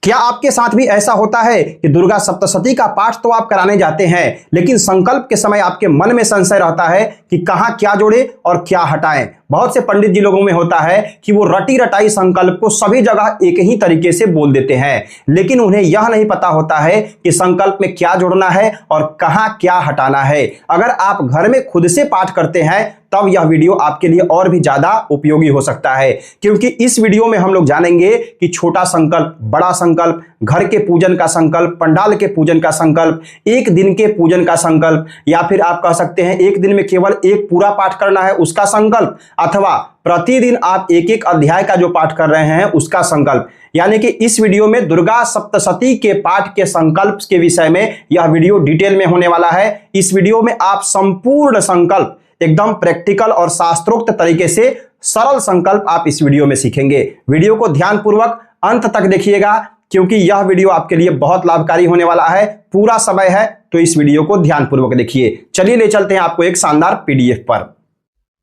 क्या आपके साथ भी ऐसा होता है कि दुर्गा सप्तशती का पाठ तो आप कराने जाते हैं, लेकिन संकल्प के समय आपके मन में संशय रहता है कि कहां क्या जोड़े और क्या हटाएं? बहुत से पंडित जी लोगों में होता है कि वो रटी रटाई संकल्प को सभी जगह एक ही तरीके से बोल देते हैं, लेकिन उन्हें यह नहीं पता होता है कि संकल्प में क्या जोड़ना है और कहां क्या हटाना है। अगर आप घर में खुद से पाठ करते हैं तब यह वीडियो आपके लिए और भी ज्यादा उपयोगी हो सकता है, क्योंकि इस वीडियो में हम लोग जानेंगे कि छोटा संकल्प, बड़ा संकल्प, घर के पूजन का संकल्प, पंडाल के पूजन का संकल्प, एक दिन के पूजन का संकल्प, या फिर आप कह सकते हैं एक दिन में केवल एक पूरा पाठ करना है उसका संकल्प, अथवा प्रतिदिन आप एक एक अध्याय का जो पाठ कर रहे हैं उसका संकल्प। यानी कि इस वीडियो में दुर्गा सप्तशती के पाठ के संकल्प के विषय में यह वीडियो डिटेल में होने वाला है। इस वीडियो में आप संपूर्ण संकल्प एकदम प्रैक्टिकल और शास्त्रोक्त तरीके से सरल संकल्प आप इस वीडियो में सीखेंगे। वीडियो को ध्यानपूर्वक अंत तक देखिएगा, क्योंकि यह वीडियो आपके लिए बहुत लाभकारी होने वाला है। पूरा समय है तो इस वीडियो को ध्यानपूर्वक देखिए। चलिए ले चलते हैं आपको एक शानदार पीडीएफ पर।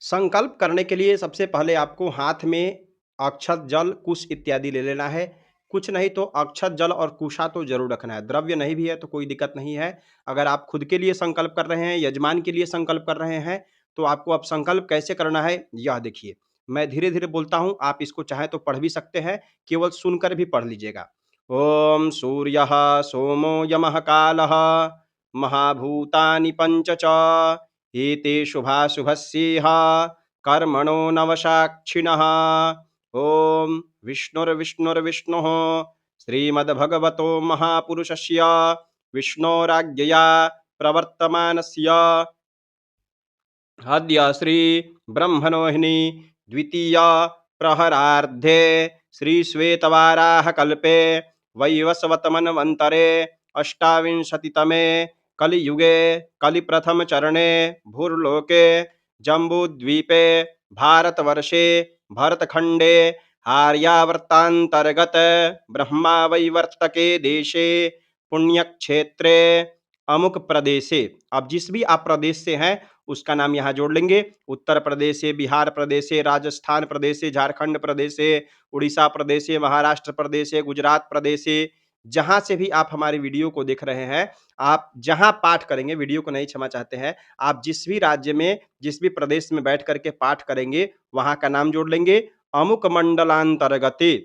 संकल्प करने के लिए सबसे पहले आपको हाथ में अक्षत, जल, कुश इत्यादि ले लेना है। कुछ नहीं तो अक्षत, जल और कुशा तो जरूर रखना है। द्रव्य नहीं भी है तो कोई दिक्कत नहीं है। अगर आप खुद के लिए संकल्प कर रहे हैं, यजमान के लिए संकल्प कर रहे हैं, तो आपको अब संकल्प कैसे करना है यह देखिए। मैं धीरे धीरे बोलता हूं, आप इसको चाहे तो पढ़ भी सकते हैं, केवल सुनकर भी पढ़ लीजिएगा। ओम सूर्यः सोमो यमः कालः महाभूतानि पंच च एते शुभाशुभस्येह कर्मणो नवसाक्षिणः। ओम विष्णुर्विष्णुर्विष्णुः श्रीमद्भगवतो महापुरुषस्य विष्णोराज्ञया प्रवर्तमानस्य अद्य श्री ब्रह्मणोहिनी द्वितीय प्रहरार्धे श्री श्वेतवाराह कल्पे वैवस्वतमन्वन्तरे अष्टाविंशतितमे कलियुगे कलिप्रथम चरणे भूर्लोके जम्बूद्वीपे भारतवर्षे भरतखंडे आर्यावर्तांतर्गत ब्रह्मावैवर्तके देशे पुण्यक्षेत्रे अमुक प्रदेशे। अब जिस भी आप प्रदेश से हैं उसका नाम यहाँ जोड़ लेंगे। उत्तर प्रदेश, बिहार प्रदेश, राजस्थान प्रदेश, झारखंड प्रदेश, उड़ीसा प्रदेश, महाराष्ट्र प्रदेश, गुजरात प्रदेश, जहां से भी आप हमारी वीडियो को देख रहे हैं, आप जहां पाठ करेंगे, वीडियो को नहीं क्षमा चाहते हैं, आप जिस भी राज्य में, जिस भी प्रदेश में बैठ करके पाठ करेंगे वहां का नाम जोड़ लेंगे। अमुक मंडलांतर्गते,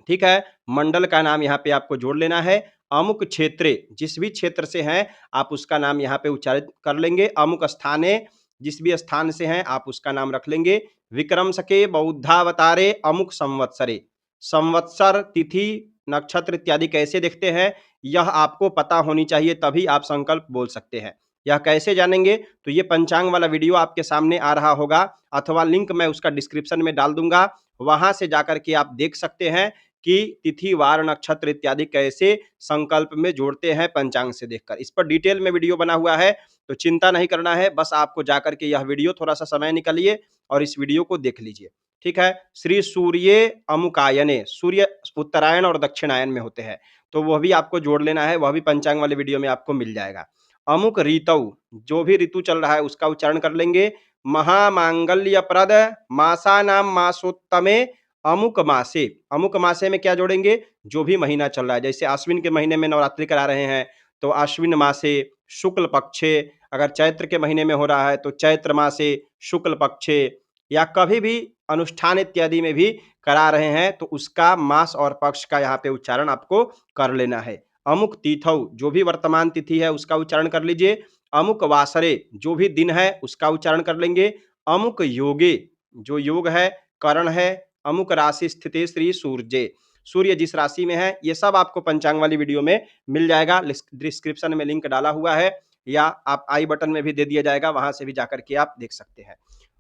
ठीक है, मंडल का नाम यहाँ पे आपको जोड़ लेना है। अमुक क्षेत्रे, जिस भी क्षेत्र से हैं आप उसका नाम यहाँ पे उच्चारित कर लेंगे। अमुक स्थाने, जिस भी स्थान से हैं आप उसका नाम रख लेंगे। विक्रम सके बौद्धावतारे अमुक संवत्सरे। संवत्सर, तिथि, नक्षत्र इत्यादि कैसे देखते हैं यह आपको पता होनी चाहिए, तभी आप संकल्प बोल सकते हैं। यह कैसे जानेंगे? तो ये पंचांग वाला वीडियो आपके सामने आ रहा होगा, अथवा लिंक मैं उसका डिस्क्रिप्शन में डाल दूंगा, वहां से जाकर के आप देख सकते हैं कि तिथि, वार, नक्षत्र इत्यादि कैसे संकल्प में जोड़ते हैं पंचांग से देखकर। इस पर डिटेल में वीडियो बना हुआ है, तो चिंता नहीं करना है, बस आपको जाकर के यह वीडियो थोड़ा सा समय निकालिए और इस वीडियो को देख लीजिए, ठीक है। श्री सूर्य अमुकायने, सूर्य उत्तरायण और दक्षिणायन में होते हैं, तो वह भी आपको जोड़ लेना है, वह भी पंचांग वाले वीडियो में आपको मिल जाएगा। अमुक ऋतु, जो भी ऋतु चल रहा है उसका उच्चारण कर लेंगे। महामांगल्यप्रद मासानाम मासोत्तमे अमुक मासे। अमुक मासे में क्या जोड़ेंगे? जो भी महीना चल रहा है, जैसे आश्विन के महीने में नवरात्रि करा रहे हैं तो आश्विन मासे शुक्ल पक्षे, अगर चैत्र के महीने में हो रहा है तो चैत्र मासे शुक्ल पक्षे, या कभी भी अनुष्ठान इत्यादि में भी करा रहे हैं तो उसका मास और पक्ष का यहाँ पे उच्चारण आपको कर लेना है। अमुक तिथौ, जो भी वर्तमान तिथि है उसका उच्चारण कर लीजिए। अमुक वासरे, जो भी दिन है उसका उच्चारण कर लेंगे। अमुक योगे, जो योग है, करण है। अमुक राशि स्थिति श्री सूर्य, सूर्य जिस राशि में है, ये सब आपको पंचांग वाली वीडियो में मिल जाएगा। डिस्क्रिप्शन में लिंक डाला हुआ है, या आप आई बटन में भी दे दिया जाएगा, वहां से भी जाकर के आप देख सकते हैं।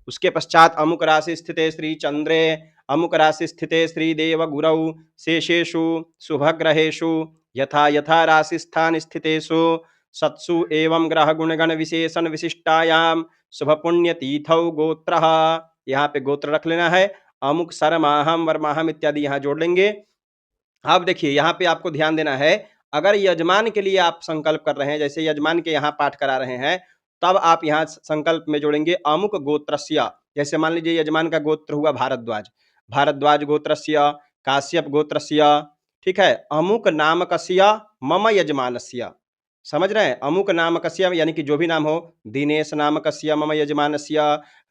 उसके पश्चात अमुक राशि स्थिते श्री चंद्रे, अमुक राशि स्थिते श्री देव गुरौ, शेषेषु शुभग्रहेषु यथा यथा राशि स्थान स्थितेषु सत्सु एवं ग्रह गुणगण विशेषण विशिष्टायाम शुभ पुण्य तीथौ गोत्रः। यहाँ पे गोत्र रख लेना है। अमुक सरमाहम वरमाहम इत्यादि यहाँ जोड़ लेंगे। अब देखिए यहाँ पे आपको ध्यान देना है, अगर यजमान के लिए आप संकल्प कर रहे हैं, जैसे यजमान के यहाँ पाठ करा रहे हैं, तब आप यहाँ संकल्प में जोड़ेंगे अमुक गोत्रस्य। जैसे मान लीजिए यजमान का गोत्र हुआ भारद्वाज, भारद्वाज गोत्रस्य, काश्यप गोत्रस्य, ठीक है, अमुक नामकस्य मम यजमानस्य, समझ रहे हैं? अमुक नामकस्य यानी कि जो भी नाम हो, दिनेश नामकस्य मम यजमानस्य,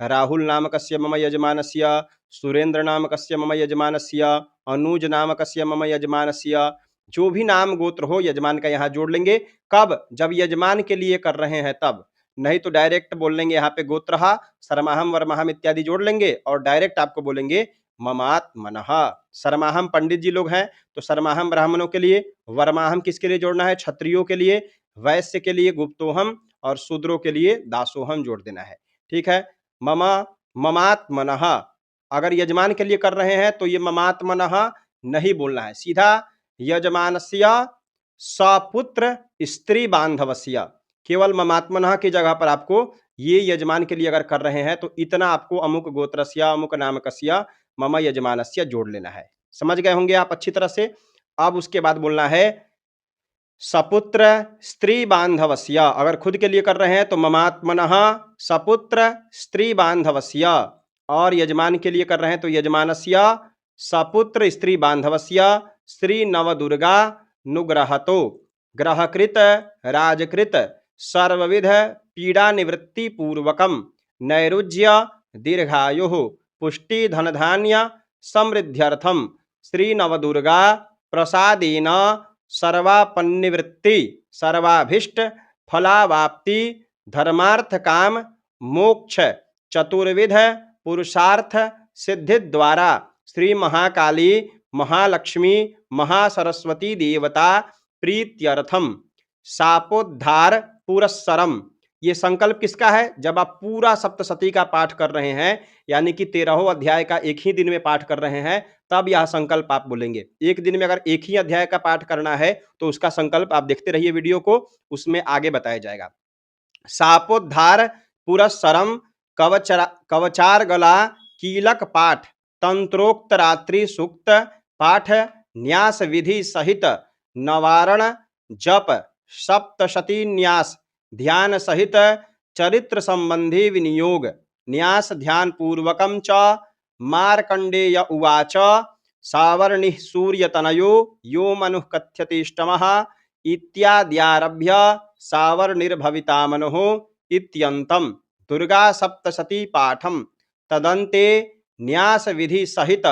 राहुल नामकस्य मम यजमानस्य, सुरेंद्र नामकस्य मम यजमानस्य, अनुज नामकस्य मम यजमानस्य, जो भी नाम गोत्र हो यजमान का यहाँ जोड़ लेंगे। कब? जब यजमान के लिए कर रहे हैं तब, नहीं तो डायरेक्ट बोल लेंगे यहाँ पे गोत्रहा, सरमाहम वर्माहम इत्यादि जोड़ लेंगे और डायरेक्ट आपको बोलेंगे ममात्मनः। सरमाहम पंडित जी लोग हैं तो सरमाहम ब्राह्मणों के लिए, वर्माहम किसके लिए जोड़ना है? क्षत्रियों के लिए, वैश्य के लिए गुप्तोहम और शूद्रों के लिए दासोहम जोड़ देना है। ठीक है, ममा ममात्मनः, अगर यजमान के लिए कर रहे हैं तो ये ममात्मनः नहीं बोलना है, सीधा यजमानस्य सपुत्र स्त्री बांधवस्य, केवल ममात्मनः की जगह पर आपको ये यजमान के लिए अगर कर रहे हैं तो इतना आपको अमुक गोत्रस्य अमुक नामकस्य मम यजमानस्य जोड़ लेना है। समझ गए होंगे आप अच्छी तरह से। अब उसके बाद बोलना है सपुत्र स्त्री बांधवस्य, अगर खुद के लिए कर रहे हैं तो ममात्मनः सपुत्र स्त्री बांधवस्य, और यजमान के लिए कर रहे हैं तो यजमानस्य सपुत्र स्त्री बांधवस्य श्री नवदुर्गा नुग्रहतो ग्रहकृत राजकृत सर्वविध पीड़ा निवृत्ति पूर्वकम नैरुज्य दीर्घायुः पुष्टि धनधान्य समृद्ध्यर्थम श्री नवदुर्गा प्रसादेन सर्वापन्निवृत्ति सर्वाभीष्ट फलावाप्ति धर्मार्थ काम मोक्ष चतुर्विध पुरुषार्थ सिद्धि द्वारा श्री महाकाली महालक्ष्मी महासरस्वती देवता प्रीत्यर्थम शापोद्धार पुरस्सरम। ये संकल्प किसका है? जब आप पूरा सप्तशती का पाठ कर रहे हैं, यानी कि 13वें अध्याय का एक ही दिन में पाठ कर रहे हैं, तब यह संकल्प आप बोलेंगे। एक दिन में अगर एक ही अध्याय का पाठ करना है तो उसका संकल्प आप देखते रहिए वीडियो को, उसमें आगे बताया जाएगा। शापोद्धार पुरस्सरम कवचार गला कीलक पाठ तंत्रोक्त रात्रि सूक्त पाठ न्यास विधि सहित नवारण जप सप्तशती न्यास ध्यान सहित चरित्र संबंधी विनियोग न्यास ध्यान पूर्वकम च मार्कंडेय उवाच सावर्णिः सूर्यतनयो यो मनुः कथ्यतेष्टमः इत्याद्यारभ्य सावर्णिर्भवितामनुः इत्यन्तं दुर्गा सप्तशती पाठम तदन्ते न्यास विधि सहित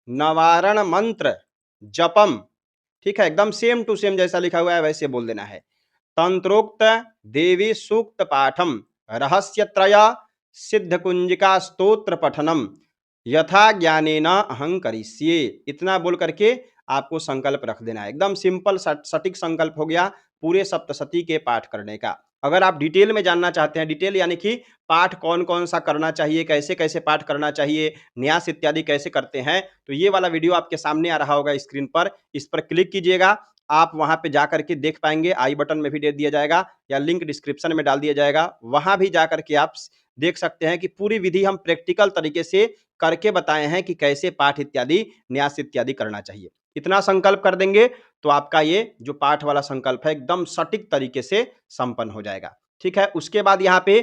नवारण मंत्र जपम। ठीक है, एकदम सेम टू सेम जैसा लिखा हुआ है वैसे बोल देना है। तंत्रोक्त देवी सूक्त पाठम रहस्यत्रय सिद्ध कुंजिका स्तोत्र पठनम यथा ज्ञानेन अहं करिष्ये, इतना बोल करके आपको संकल्प रख देना है। एकदम सिंपल सटीक संकल्प हो गया पूरे सप्तशती के पाठ करने का। अगर आप डिटेल में जानना चाहते हैं, डिटेल यानी कि पाठ कौन कौन सा करना चाहिए, कैसे कैसे पाठ करना चाहिए, न्यास इत्यादि कैसे करते हैं, तो ये वाला वीडियो आपके सामने आ रहा होगा स्क्रीन पर, इस पर क्लिक कीजिएगा, आप वहां पे जाकर के देख पाएंगे। आई बटन में भी दे दिया जाएगा या लिंक डिस्क्रिप्शन में डाल दिया जाएगा, वहां भी जाकर के आप देख सकते हैं कि पूरी विधि हम प्रैक्टिकल तरीके से करके बताए हैं कि कैसे पाठ इत्यादि न्यास इत्यादि करना चाहिए। इतना संकल्प कर देंगे तो आपका ये जो पाठ वाला संकल्प है एकदम सटीक तरीके से संपन्न हो जाएगा। ठीक है, उसके बाद यहाँ पे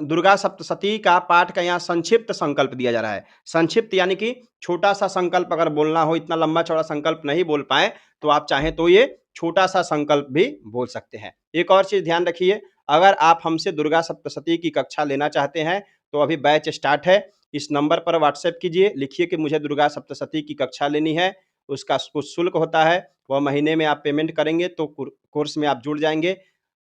दुर्गा सप्तशती का पाठ का यहाँ संक्षिप्त संकल्प दिया जा रहा है। संक्षिप्त यानी कि छोटा सा संकल्प अगर बोलना हो, इतना लंबा चौड़ा संकल्प नहीं बोल पाए तो आप चाहें तो ये छोटा सा संकल्प भी बोल सकते हैं। एक और चीज ध्यान रखिए, अगर आप हमसे दुर्गा सप्तशती की कक्षा लेना चाहते हैं तो अभी बैच स्टार्ट है। इस नंबर पर व्हाट्सएप कीजिए, लिखिए कि मुझे दुर्गा सप्तशती की कक्षा लेनी है। उसका कुछ शुल्क होता है, वह महीने में आप पेमेंट करेंगे तो कोर्स में आप जुड़ जाएंगे,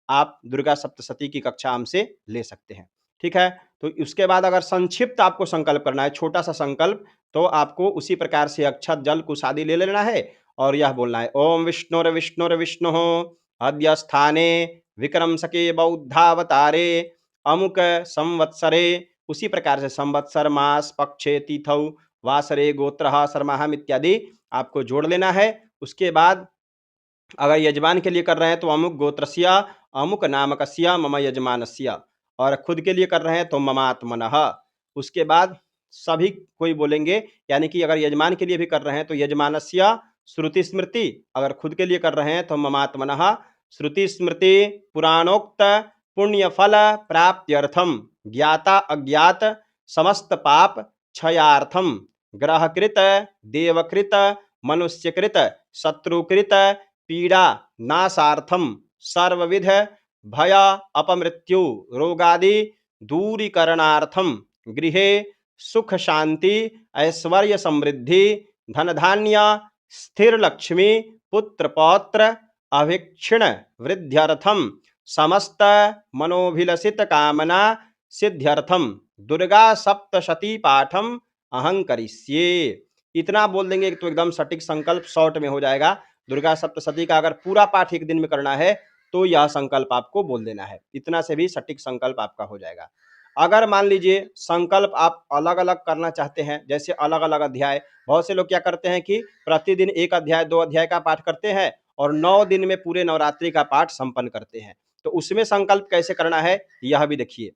आप दुर्गा सप्तशती की कक्षा हमसे ले सकते हैं। ठीक है, तो उसके बाद अगर संक्षिप्त आपको संकल्प करना है, छोटा सा संकल्प, तो आपको उसी प्रकार से अक्षत जल कुश आदि ले लेना है और यह बोलना है ओम विष्णुर्विष्णुर्विष्णु अद्य स्थाने विक्रम सके बौद्धावतारे अमुक संवत्सरे, उसी प्रकार से संवत्सर मास पक्षे तिथौ वासरे गोत्रः सरमाहम इत्यादि आपको जोड़ लेना है। उसके बाद अगर यजमान के लिए कर रहे हैं तो अमुक गोत्रस्य अमुक नामकस्य मम यजमानस्य, और खुद के लिए कर रहे हैं तो ममात्मनः। उसके बाद सभी कोई बोलेंगे, यानी कि अगर यजमान के लिए भी कर रहे हैं तो यजमानस्य श्रुति स्मृति, अगर खुद के लिए कर रहे हैं तो ममात्मनः श्रुति स्मृति पुराणोक्त पुण्य फल प्राप्त्यर्थम ज्ञाता अज्ञात समस्त पाप क्षयार्थम ग्रहकृत देवकृत मनुष्यकृत शत्रुकृत पीड़ा नाशार्थम सर्वविध भय अपमृत्यु रोगादि दूरीकरणार्थम गृहे सुख शांति ऐश्वर्य समृद्धि धन धान्य स्थिर लक्ष्मी पुत्र पौत्र अभिक्षिण वृद्ध्यर्थम समस्त मनोभिलषित कामना सिद्ध्यर्थम दुर्गा सप्तशती पाठम अहं करिष्ये। इतना बोल देंगे तो एकदम सटीक संकल्प शॉर्ट में हो जाएगा। दुर्गा सप्तशती का अगर पूरा पाठ एक दिन में करना है तो यह संकल्प आपको बोल देना है, इतना से भी सटीक संकल्प आपका हो जाएगा। अगर मान लीजिए संकल्प आप अलग अलग करना चाहते हैं, जैसे अलग अलग अध्याय, बहुत से लोग क्या करते हैं कि प्रतिदिन एक अध्याय 2 अध्याय का पाठ करते हैं और 9 दिन में पूरे नवरात्रि का पाठ संपन्न करते हैं। तो उसमें संकल्प कैसे करना है यह भी देखिए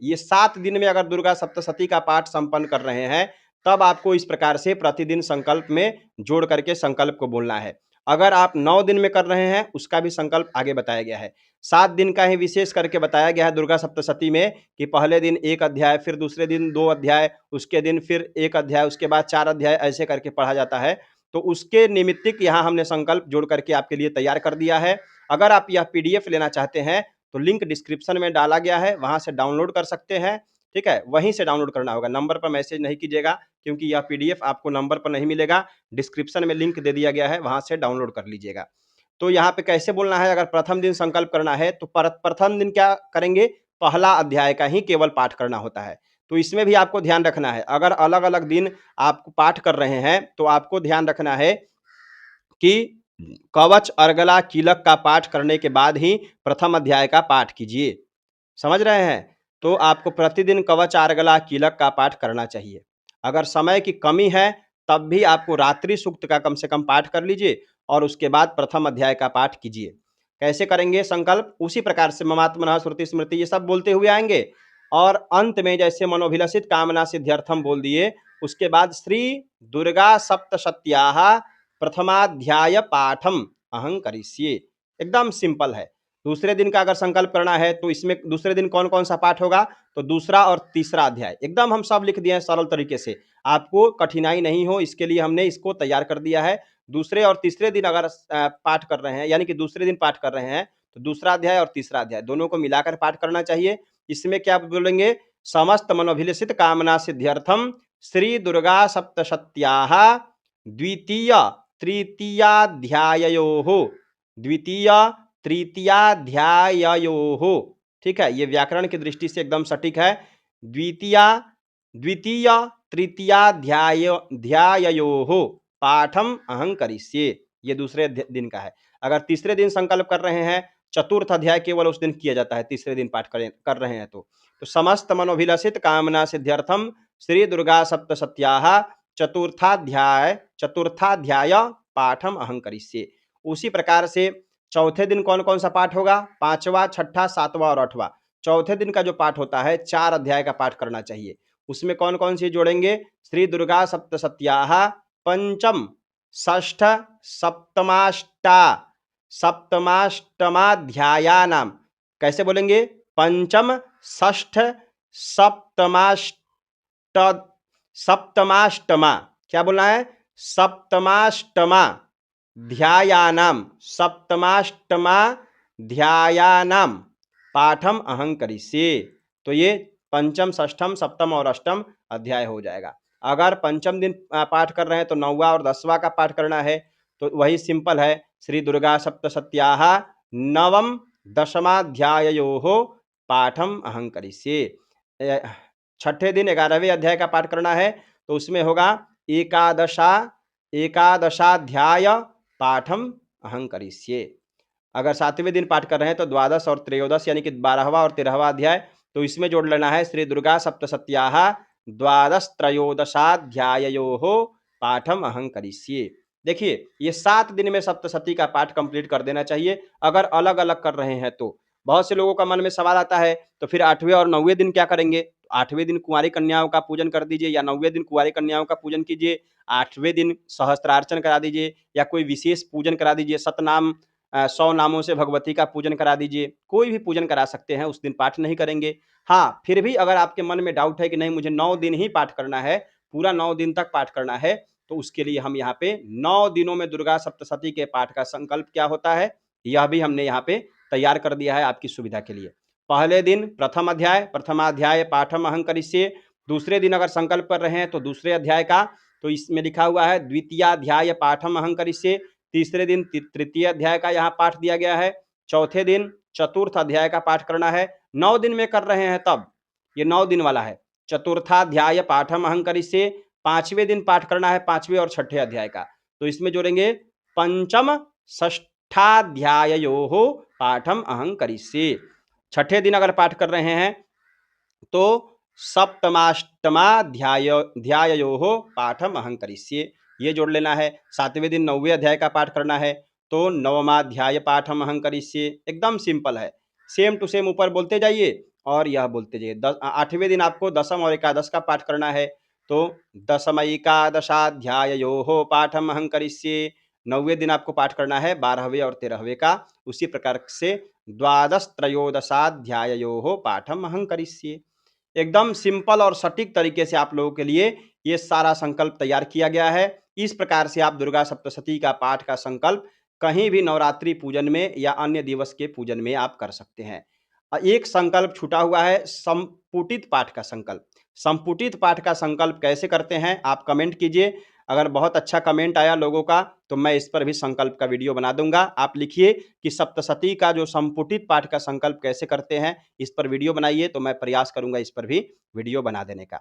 ये 7 दिन में अगर दुर्गा सप्तशती का पाठ संपन्न कर रहे हैं तब आपको इस प्रकार से प्रतिदिन संकल्प में जोड़ करके संकल्प को बोलना है। अगर आप 9 दिन में कर रहे हैं उसका भी संकल्प आगे बताया गया है। 7 दिन का ही विशेष करके बताया गया है दुर्गा सप्तशती में कि पहले दिन 1 अध्याय, फिर दूसरे दिन 2 अध्याय, उसके दिन फिर 1 अध्याय, उसके बाद 4 अध्याय, ऐसे करके पढ़ा जाता है। तो उसके निमित्तिक यहाँ हमने संकल्प जोड़ करके आपके लिए तैयार कर दिया है। अगर आप यह पीडीएफ लेना चाहते हैं तो लिंक डिस्क्रिप्शन में डाला गया है, वहां से डाउनलोड कर सकते हैं। ठीक है, वहीं से डाउनलोड करना होगा, नंबर पर मैसेज नहीं कीजिएगा क्योंकि यह पीडीएफ आपको नंबर पर नहीं मिलेगा। डिस्क्रिप्शन में लिंक दे दिया गया है, वहां से डाउनलोड कर लीजिएगा। तो यहाँ पे कैसे बोलना है, अगर प्रथम दिन संकल्प करना है तो प्रथम दिन क्या करेंगे, पहला अध्याय का ही केवल पाठ करना होता है। तो इसमें भी आपको ध्यान रखना है, अगर अलग अलग दिन आप पाठ कर रहे हैं तो आपको ध्यान रखना है कि कवच अर्गला कीलक का पाठ करने के बाद ही प्रथम अध्याय का पाठ कीजिए। समझ रहे हैं? तो आपको प्रतिदिन कवच अर्गला कीलक का पाठ करना चाहिए। अगर समय की कमी है तब भी आपको रात्रि सूक्त का कम से कम पाठ कर लीजिए और उसके बाद प्रथम अध्याय का पाठ कीजिए। कैसे करेंगे संकल्प, उसी प्रकार से ममात्मनः श्रुति स्मृति ये सब बोलते हुए आएंगे और अंत में जैसे मनोभिलषित कामना सिद्ध्यर्थम बोल दिए, उसके बाद श्री दुर्गा सप्तशत्याः प्रथमाध्याय पाठम अहं करिष्ये। एकदम सिंपल है। दूसरे दिन का अगर संकल्प करना है तो इसमें दूसरे दिन कौन कौन सा पाठ होगा, तो दूसरा और तीसरा अध्याय एकदम हम सब लिख दिए हैं सरल तरीके से, आपको कठिनाई नहीं हो इसके लिए हमने इसको तैयार कर दिया है। दूसरे और तीसरे दिन अगर पाठ कर रहे हैं, यानी कि दूसरे दिन पाठ कर रहे हैं तो दूसरा अध्याय और तीसरा अध्याय दोनों को मिलाकर पाठ करना चाहिए। इसमें क्या बोलेंगे, समस्त मनोभिलषित कामना सिद्ध्यर्थम श्री दुर्गा सप्तशत्याः द्वितीय तृतीयाध्याययोः द्वितीय तृतीयाध्याययोः। ठीक है, ये व्याकरण की दृष्टि से एकदम सटीक है। द्वितीय तृतीयाध्याययोः पाठम अहं करिष्ये, ये दूसरे दिन का है। अगर तीसरे दिन संकल्प कर रहे हैं, चतुर्थ अध्याय केवल उस दिन किया जाता है, तीसरे दिन पाठ कर रहे हैं तो समस्त मनोभिलषित कामना सिद्ध्यर्थम श्री दुर्गा सप्तशत्याः चतुर्थाध्याय पाठम अहं करिष्ये। उसी प्रकार से चौथे दिन कौन कौन सा पाठ होगा, 5वां, 6ठा, 7वां और 8वां। चौथे दिन का जो पाठ होता है 4 अध्याय का पाठ करना चाहिए। उसमें कौन कौन सी जोड़ेंगे, श्री दुर्गा सप्तशत्याः पंचम षष्ठ सप्तमाष्टमाध्यायानाम। कैसे बोलेंगे, पंचम षष्ठ सप्तमाष्टमा, क्या बोलना है, सप्तमाष्टमाध्यायानाम पाठम अहं करिष्ये। तो ये पंचम, षष्ठम, सप्तम और अष्टम अध्याय हो जाएगा। अगर पंचम दिन पाठ कर रहे हैं तो 9वां और 10वां का पाठ करना है, तो वही सिंपल है, श्री दुर्गा सप्तशत्याः नवम दशमाध्याययोः पाठम अहं करिष्ये। छठे दिन 11वें अध्याय का पाठ करना है तो उसमें होगा एकादशाध्याय पाठम अहं करिष्ये। अगर 7वें दिन पाठ कर रहे हैं तो द्वादश और त्रयोदश यानी कि 12वां और 13वां अध्याय, तो इसमें जोड़ लेना है श्री दुर्गा सप्तशत्याः द्वादश त्रयोदशाध्याययोः पाठम अहं करिष्ये। देखिए ये 7 दिन में सप्तशती का पाठ कंप्लीट कर देना चाहिए अगर अलग अलग कर रहे हैं तो। बहुत से लोगों का मन में सवाल आता है तो फिर 8वें और 9वें दिन क्या करेंगे, 8वें दिन कुंवारी कन्याओं का पूजन कर दीजिए या 9वें दिन कुंवारी कन्याओं का पूजन कीजिए, 8वें दिन सहस्त्रार्चन करा दीजिए या कोई विशेष पूजन करा दीजिए, सतनाम 100 नामों से भगवती का पूजन करा दीजिए, कोई भी पूजन करा सकते हैं, उस दिन पाठ नहीं करेंगे। हाँ, फिर भी अगर आपके मन में डाउट है कि नहीं मुझे 9 दिन ही पाठ करना है, पूरा 9 दिन तक पाठ करना है, तो उसके लिए हम यहाँ पे 9 दिनों में दुर्गा सप्तशती के पाठ का संकल्प क्या होता है यह भी हमने यहाँ पे तैयार कर दिया है आपकी सुविधा के लिए। पहले दिन प्रथमाध्याय पाठम अहं करिष्ये, दूसरे दिन अगर संकल्प कर रहे हैं तो दूसरे अध्याय का, तो इसमें लिखा हुआ है द्वितीयाध्याय पाठम अहं करिष्ये, तीसरे दिन तृतीय अध्याय का यहाँ पाठ दिया गया है, चौथे दिन चतुर्थ अध्याय का पाठ करना है। 9 दिन में कर रहे हैं तब ये 9 दिन वाला है। चतुर्थाध्याय पाठम अहं करिष्ये, 5वें दिन पाठ करना है 5वें और 6ठे अध्याय का, तो इसमें जोड़ेंगे पंचम षष्ठाध्याययोः पाठम अहं करिष्ये। 6ठे दिन अगर पाठ कर रहे हैं तो सप्तमाष्टमाध्याययोः पाठम अहं करिष्ये, ये जोड़ लेना है। 7वें दिन 9वें अध्याय का पाठ करना है तो नवमाध्याय पाठम अहं करिष्ये। एकदम सिंपल है, सेम टू सेम ऊपर बोलते जाइए और यह बोलते जाइए। 8वें दिन आपको दशम और एकादश का पाठ करना है तो दशमैकादशाध्याययोः पाठम अहं करिष्ये। 9वें दिन आपको पाठ करना है 12वें और 13वें का, उसी प्रकार से द्वादश त्रयोदशाध्याययोः पाठम अहं करिष्ये। एकदम सिंपल और सटीक तरीके से आप लोगों के लिए ये सारा संकल्प तैयार किया गया है। इस प्रकार से आप दुर्गा सप्तशती का पाठ का संकल्प कहीं भी नवरात्रि पूजन में या अन्य दिवस के पूजन में आप कर सकते हैं। एक संकल्प छूटा हुआ है, संपुटित पाठ का संकल्प। संपुटित पाठ का संकल्प कैसे करते हैं आप कमेंट कीजिए। अगर बहुत अच्छा कमेंट आया लोगों का तो मैं इस पर भी संकल्प का वीडियो बना दूंगा। आप लिखिए कि सप्तशती का जो संपुटित पाठ का संकल्प कैसे करते हैं, इस पर वीडियो बनाइए, तो मैं प्रयास करूंगा इस पर भी वीडियो बना देने का।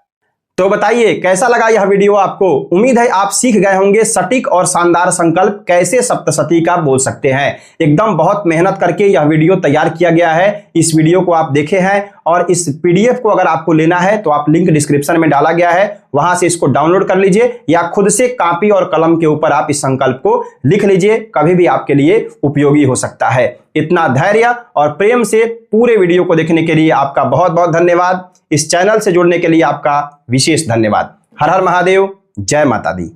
तो बताइए कैसा लगा यह वीडियो आपको। उम्मीद है आप सीख गए होंगे सटीक और शानदार संकल्प कैसे सप्तशती का बोल सकते हैं। एकदम बहुत मेहनत करके यह वीडियो तैयार किया गया है। इस वीडियो को आप देखे हैं और इस पीडीएफ को अगर आपको लेना है तो आप लिंक डिस्क्रिप्शन में डाला गया है, वहां से इसको डाउनलोड कर लीजिए या खुद से कॉपी और कलम के ऊपर आप इस संकल्प को लिख लीजिए, कभी भी आपके लिए उपयोगी हो सकता है। इतना धैर्य और प्रेम से पूरे वीडियो को देखने के लिए आपका बहुत बहुत धन्यवाद। इस चैनल से जुड़ने के लिए आपका विशेष धन्यवाद। हर हर महादेव, जय माता दी।